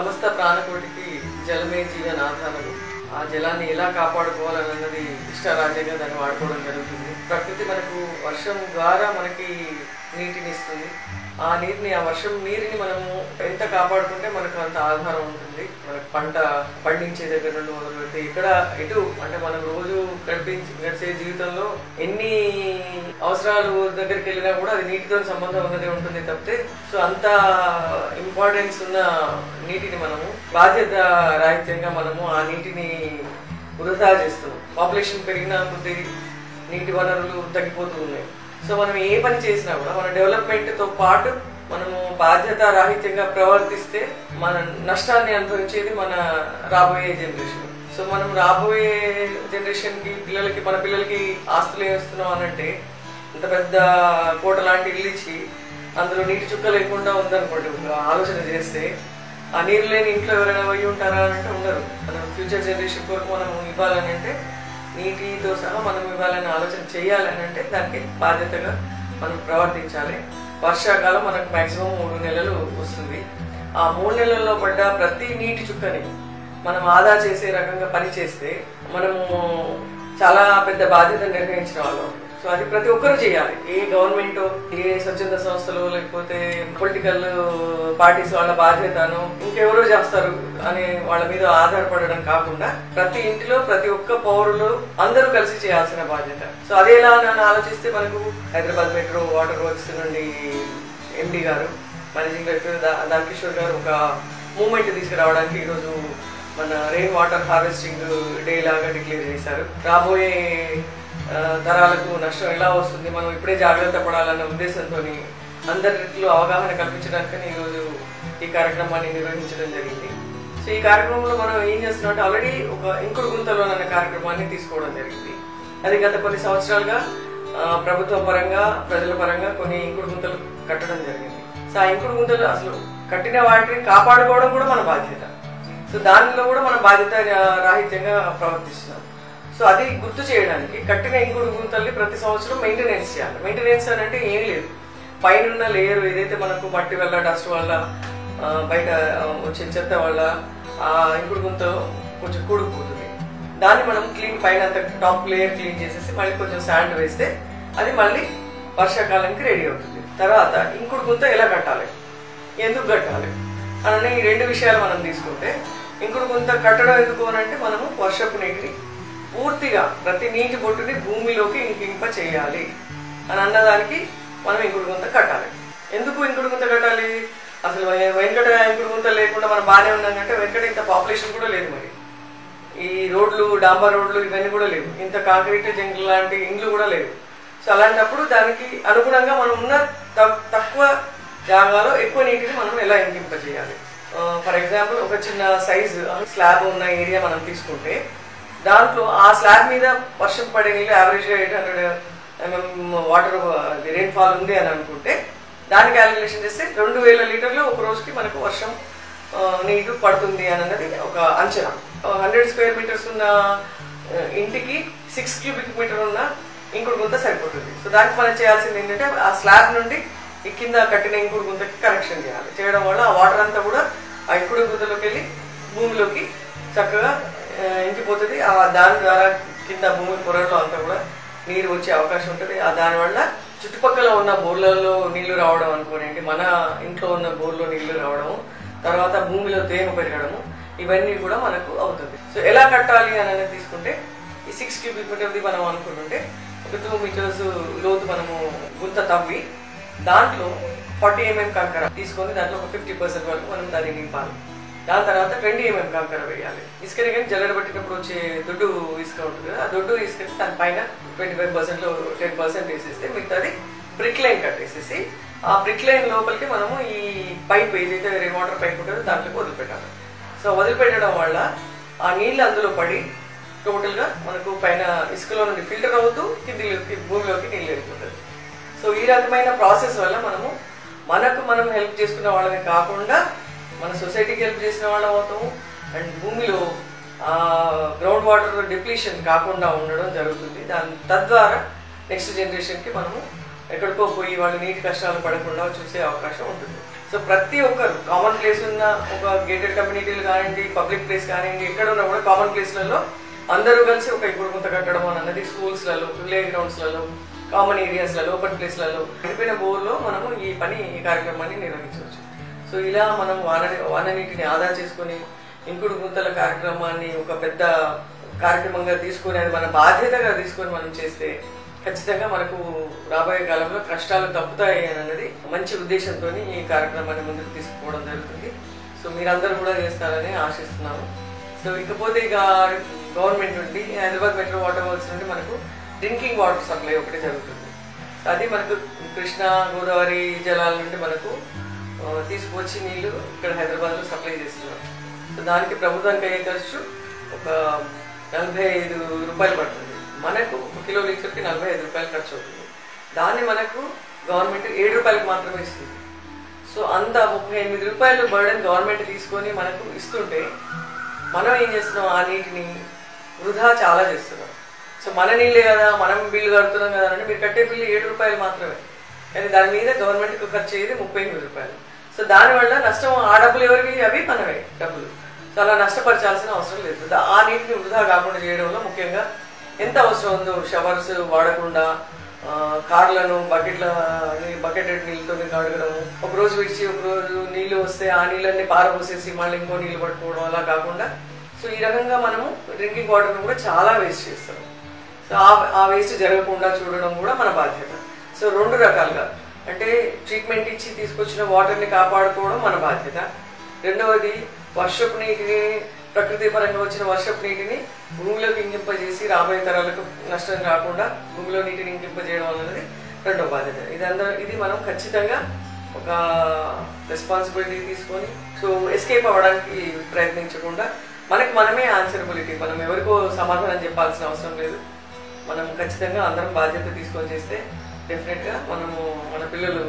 సమస్త ప్రాణకోటికి జలమే జీవనాధారము. ఆ జలాన్ని ఎలా కాపాడుకోవాలన్నది ఇష్టరాజ్యంగా దాన్ని వాడుకోవడం జరుగుతుంది. ప్రకృతి మనకు వర్షం ద్వారా మనకి నీటిని ఇస్తుంది. ఆ నీటిని, ఆ వర్షం నీరుని మనము ఎంత కాపాడుకుంటే మనకు అంత ఆధారం ఉంటుంది. మనకు పంట పండించే దగ్గర నుండి మొదలు పెడితే ఇక్కడ ఎటు అంటే మనం రోజు గడిచే జీవితంలో ఎన్ని అవసరాలు దగ్గరికి వెళ్ళినా కూడా అది నీటితో సంబంధం ఉన్నదే ఉంటుంది తప్పితే సో అంత ఇంపార్టెన్స్ ఉన్న నీటిని మనము బాధ్యత రాహిత్యంగా మనము ఆ నీటిని వృధా చేస్తున్నాం. పాపులేషన్ పెరిగిన కొద్ది నీటి వనరులు తగ్గిపోతూ ఉన్నాయి. సో మనం ఏ పని చేసినా కూడా మన డెవలప్మెంట్తో పాటు మనము బాధ్యత రాహిత్యంగా ప్రవర్తిస్తే మన నష్టాన్ని అనుభవించేది మన రాబోయే జనరేషన్. సో మనం రాబోయే జనరేషన్కి మన పిల్లలకి ఆస్తులు ఏమిస్తున్నాం అనంటే ఇంత పెద్ద కోట లాంటి ఇల్లు ఇచ్చి అందులో నీటి చుక్క లేకుండా ఉందనుకోండి, ఆలోచన చేస్తే ఆ నీరు లేని ఇంట్లో ఎవరైనా పోయి ఉంటారా అని అంటే ఉండరు. మనం ఫ్యూచర్ జనరేషన్ కొరకు మనం ఇవ్వాలని అంటే నీటితో సహా మనం ఇవ్వాలని ఆలోచన చేయాలని అంటే దానికి బాధ్యతగా మనం ప్రవర్తించాలి. వర్షాకాలం మనకు మాక్సిమం 3 నెలలు వస్తుంది. ఆ 3 నెలల్లో పడ్డ ప్రతి నీటి చుక్కని మనం ఆదా చేసే రకంగా పని చేస్తే మనము చాలా పెద్ద బాధ్యత నిర్వహించిన వాళ్ళం. సో అది ప్రతి ఒక్కరూ చేయాలి. ఏ గవర్నమెంట్, ఏ స్వచ్ఛంద సంస్థలు, లేకపోతే పొలిటికల్ పార్టీస్ వాళ్ళ బాధ్యతను ఇంకెవరో చేస్తారు అనే వాళ్ళ మీద ఆధారపడడం కాకుండా ప్రతి ఇంటిలో ప్రతి ఒక్క పౌరులు అందరూ కలిసి చేయాల్సిన బాధ్యత. సో అదేలా నన్ను ఆలోచిస్తే మనకు హైదరాబాద్ మెట్రో వాటర్ వర్క్స్ నుండి ఎండి గారు, మేనేజింగ్ డైరెక్టర్ దానకిషోర్ గారు ఒక మూవ్మెంట్ తీసుకురావడానికి ఈరోజు మన రెయిన్ వాటర్ హార్వెస్టింగ్ డే లాగా డిక్లేర్ చేశారు. రాబోయే తరాలకు నష్టం ఎలా వస్తుంది, మనం ఇప్పుడే జాగ్రత్త పడాలన్న ఉద్దేశంతో అందరిలో అవగాహన కల్పించడానికి ఈరోజు ఈ కార్యక్రమాన్ని నిర్వహించడం జరిగింది. సో ఈ కార్యక్రమంలో మనం ఏం చేస్తున్నాం అంటే ఆల్రెడీ ఒక ఇంకుడు గుంతలో అనే కార్యక్రమాన్ని తీసుకోవడం జరిగింది. అది గత కొన్ని సంవత్సరాలుగా ప్రభుత్వ పరంగా ప్రజల పరంగా కొన్ని ఇంకుడు గుంతలు కట్టడం జరిగింది. సో ఆ ఇంకుడు గుంతలు అసలు కట్టిన వాటిని కాపాడుకోవడం కూడా మన బాధ్యత. సో దానిలో కూడా మనం బాధ్యత రాహిత్యంగా ప్రవర్తిస్తున్నాం. సో అది గుర్తు చేయడానికి కట్టిన ఇంకుడు గుంతల్ని ప్రతి సంవత్సరం మెయింటెనెన్స్ చేయాలి. మెయింటెనెన్స్ అని అంటే ఏం లేదు, పైన లేయర్ ఏదైతే మనకు మట్టి వల్ల, డస్ట్ వల్ల, బయట వచ్చే చెత్త వల్ల ఆ ఇంకుడు గుంత కొంచెం కూడుకుపోతుంది. దాన్ని మనం పైన అంత టాప్ లేయర్ క్లీన్ చేసేసి మళ్ళీ కొంచెం శాండ్ వేస్తే అది మళ్ళీ వర్షాకాలానికి రెడీ అవుతుంది. తర్వాత ఇంకుడు గుంత ఎలా కట్టాలి, ఎందుకు కట్టాలి అని ఈ 2 విషయాలు మనం తీసుకుంటే, ఇంకుడు గుంత కట్టడం ఎందుకు అని అంటే మనము వర్షపు నీటిని పూర్తిగా ప్రతి నీటి బొట్టుని భూమిలోకి ఇంకింప చేయాలి అని అన్నదానికి మనం ఇంకుడు గుంత కట్టాలి. ఎందుకు ఇంకుడు గుంత కట్టాలి? అసలు వెంకట ఇంకుడు గుంత లేకుండా మనం బాగానే ఉన్నాం అంటే వెంకట ఇంత పాపులేషన్ కూడా లేదు, మరి ఈ రోడ్లు, డాంబర్ రోడ్లు ఇవన్నీ కూడా లేవు, ఇంత కాంక్రీట్ జంగిల్ లాంటి ఇండ్లు కూడా లేవు. సో అలాంటప్పుడు దానికి అనుగుణంగా మనం ఉన్న తక్కువ జాగాలో ఎక్కువ నీటిని మనం ఎలా ఇంకింప చేయాలి. ఫర్ ఎగ్జాంపుల్ ఒక చిన్న సైజు స్లాబ్ ఉన్న ఏరియా మనం తీసుకుంటే దాంట్లో ఆ స్లాబ్ మీద వర్షం పడే నీళ్ళు యావరేజ్గా 800 mm వాటర్ రెయిన్ఫాల్ ఉంది అని అనుకుంటే దాన్ని క్యాలిక్యులేషన్ చేస్తే 2000 లీటర్లు ఒక రోజుకి మనకు వర్షం నీరు పడుతుంది అన్నది ఒక అంచనా. 100 స్క్వేర్ మీటర్స్ ఉన్న ఇంటికి 6 క్యూబిక్ మీటర్ ఉన్న ఇంకుడు గుంత సరిపోతుంది. సో దానికి మనం చేయాల్సింది ఏంటంటే ఆ స్లాబ్ నుండి ఈ కింద కట్టిన ఇంకుడు గుంతకి కనెక్షన్ చేయాలి. చేయడం వల్ల ఆ వాటర్ అంతా కూడా ఆ ఇంకుడు గుంతలోకి వెళ్ళి భూమిలోకి చక్కగా ఇంకిపోతుంది. దాని ద్వారా కింద భూమి పొరల్లో అంతా కూడా నీరు వచ్చే అవకాశం ఉంటుంది. దానివల్ల చుట్టుపక్కల ఉన్న బోర్లలో నీళ్లు రావడం అనుకోనండి, మన ఇంట్లో ఉన్న బోర్లో నీళ్లు రావడము, తర్వాత భూమిలో తేమ పెరగడము, ఇవన్నీ కూడా మనకు అవుతుంది. సో ఎలా కట్టాలి అని తీసుకుంటే ఈ 6 క్యూబిక్ మీటర్ది మనం అనుకుంటుంటే ఒక 2 మీటర్స్ లోతు మనము గుంత తవ్వి దాంట్లో 40 mm కంకర తీసుకొని దాంట్లో ఒక 50% వరకు మనం దాన్ని నింపాలి. దాని తర్వాత 20 mm కంకర వేయాలి. ఇసుకని కానీ జల్లెడ పట్టినప్పుడు వచ్చే దొడ్డు ఇసుక ఉంటుంది కదా, ఆ దొడ్డు ఇసుకని దాని పైన 25%లో 10% వేసేస్తే మిగతాది బ్రిక్ లైన్ కట్టేసేసి ఆ బ్రిక్ లైన్ లోపలికి మనము ఈ పైప్ ఏదైతే రెయిన్ వాటర్ పైప్ ఉంటుందో దాంట్లోకి వదిలిపెట్టాలి. సో వదిలిపెట్టడం వల్ల ఆ నీళ్ళు అందులో పడి టోటల్గా మనకు పైన ఇసుకలో నుండి ఫిల్టర్ అవుతూ కిందిలోకి భూమిలోకి నీళ్ళు వెళ్ళిపోతుంది. సో ఈ రకమైన ప్రాసెస్ వల్ల మనం హెల్ప్ చేసుకున్న వాళ్ళని కాకుండా మన సొసైటీకి హెల్ప్ చేసిన వాళ్ళం అవుతాము. అండ్ భూమిలో గ్రౌండ్ వాటర్ డిప్లీషన్ కాకుండా ఉండడం జరుగుతుంది. తద్వారా నెక్స్ట్ జనరేషన్కి మనము ఎక్కడికో పోయి వాళ్ళు నీటి కష్టాలు పడకుండా చూసే అవకాశం ఉంటుంది. సో ప్రతి ఒక్కరు కామన్ ప్లేస్ ఉన్న ఒక గేటెడ్ కమ్యూనిటీలు కానివ్వండి, పబ్లిక్ ప్లేస్ కానివ్వండి, ఎక్కడ ఉన్నా కూడా కామన్ ప్లేస్లలో అందరూ కలిసి ఒక ఇంకుడు కట్టడం అన్నది స్కూల్స్లలో, ప్లే గ్రౌండ్స్లలో, కామన్ ఏరియాస్లలో, ఓపెన్ ప్లేస్లలో ఎండిపోయిన బోర్లో మనము ఈ కార్యక్రమాన్ని నిర్వహించవచ్చు. సో ఇలా మనం వాన నీటిని ఆదా చేసుకుని ఇంకుడు గుంతల కార్యక్రమాన్ని ఒక పెద్ద కార్యక్రమంగా తీసుకొని అది మన బాధ్యతగా తీసుకొని మనం చేస్తే ఖచ్చితంగా మనకు రాబోయే కాలంలో కష్టాలు తప్పుతాయి అన్నది మంచి ఉద్దేశంతో ఈ కార్యక్రమాన్ని ముందుకు తీసుకుపోవడం జరుగుతుంది. సో మీరందరూ కూడా చేస్తారని ఆశిస్తున్నాము. సో ఇకపోతే ఇక గవర్నమెంట్ నుండి హైదరాబాద్ మెట్రో వాటర్ వర్క్స్ నుండి మనకు డ్రింకింగ్ వాటర్ సప్లై ఒకటి జరుగుతుంది. అది మనకు కృష్ణా గోదావరి జలాల నుండి మనకు తీసుకువచ్చి నీళ్లు ఇక్కడ హైదరాబాద్లో సప్లై చేస్తున్నారు. సో దానికి ప్రభుత్వానికి అయ్యే ఖర్చు ఒక 45 రూపాయలు పడుతుంది. మనకు 1 కిలో లీటర్కి 45 రూపాయలు ఖర్చు అవుతుంది. దాన్ని మనకు గవర్నమెంట్ 7 రూపాయలకు మాత్రమే ఇస్తుంది. సో అంత 38 రూపాయలు బర్డెన్ గవర్నమెంట్ తీసుకొని మనకు ఇస్తుంటే మనం ఏం చేస్తున్నాం, ఆ నీటిని వృధా చాలా చేస్తున్నాం. సో మన నీళ్ళే కదా, మనం బిల్లు కడుతున్నాం కదా అంటే మీరు కట్టే బిల్లు 7 రూపాయలు మాత్రమే, కానీ దాని మీద గవర్నమెంట్కి ఖర్చు అయ్యేది 38 రూపాయలు. సో దానివల్ల నష్టం ఆ డబ్బులు ఎవరికి, అవి మనమే డబ్బులు. సో అలా నష్టపరచాల్సిన అవసరం లేదు. ఆ నీటిని వృధా కాకుండా చేయడంలో ముఖ్యంగా ఎంత అవసరం ఉందో షవర్స్ వాడకుండా కార్లను బకెటెడ్ నీళ్ళతో కడగడం, ఒక రోజు విడిచి ఒక రోజు నీళ్ళు వస్తే ఆ నీళ్ళని పారబోసేసి మళ్ళీ ఇంకో నీళ్ళు పట్టుకోవడం అలా కాకుండా సో ఈ రకంగా మనము డ్రింకింగ్ వాటర్ను కూడా చాలా వేస్ట్ చేస్తాం. సో ఆ వేస్ట్ జరగకుండా చూడడం కూడా మన బాధ్యత. సో 2 రకాలుగా అంటే ట్రీట్మెంట్ ఇచ్చి తీసుకొచ్చిన వాటర్ని కాపాడుకోవడం మన బాధ్యత. రెండవది వర్షపు నీటిని, ప్రకృతి పరంగా వచ్చిన వర్షపు నీటిని భూమిలోకి ఇంకింపజేసి రాబోయే తరాలకు నష్టం రాకుండా భూమిలో నీటిని ఇంకింపజేయడం అనేది రెండో బాధ్యత. ఇది మనం ఖచ్చితంగా ఒక రెస్పాన్సిబిలిటీ తీసుకొని సో ఎస్కేప్ అవ్వడానికి ప్రయత్నించకుండా మనకి మనమే ఆన్సరబిలిటీ, మనం ఎవరికో సమాధానం చెప్పాల్సిన అవసరం లేదు. మనం ఖచ్చితంగా అందరం బాధ్యత తీసుకొని చేస్తే డెఫినెట్గా మన పిల్లలు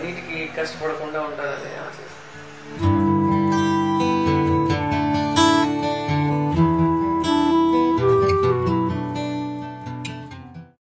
నీటికి కష్టపడకుండా ఉంటారని ఆశిస్తున్నాను.